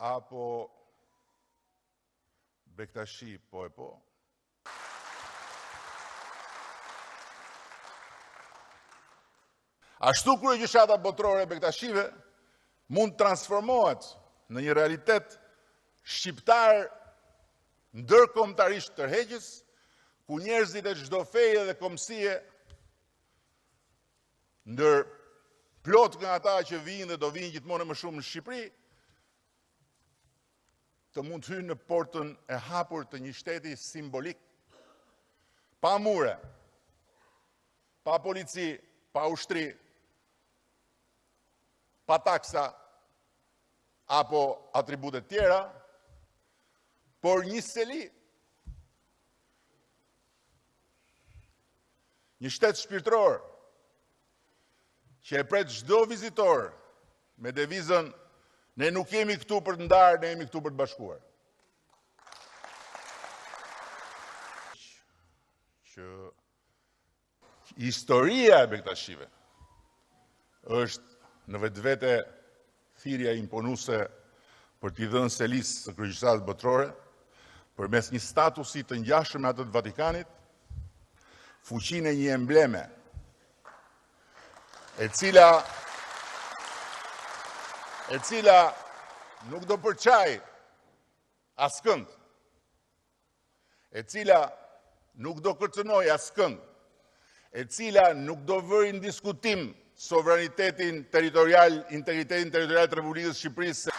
apo Bektashi po e po. Ashtu kryegjykata botërore e Bektashive mund transformohet në një realitet shqiptar ndërkombëtarisht tërheqës, ku njerëzit e çdo feje dhe kombësie, ndër plot nga ata që vinë dhe do vinë gjithmonë më shumë në Shqipëri, të mund të hynë në portën e hapur të një shteti simbolik, pa mure, pa polici, pa ushtri, pa taksa, apo atributet tjera, por një seli, një shtet shpirtëror, që e pret çdo vizitor me devizën ne nuk jemi këtu për të ndarë, ne jemi këtu për të bashkuar. Që historia e Bektashive është në vetvete thirrja imponuese për t'i dhënë selisë së kryegjykatës botërore, përmes një statusi të ngjashëm me atë të Vatikanit, fuqinë e një embleme, e cila nuk do përçaj askënd, e cila nuk do kërcënoj askënd, e cila nuk do vëri në diskutim sovranitetin territorial, integritetin territorial të Republikës së Shqipërisë.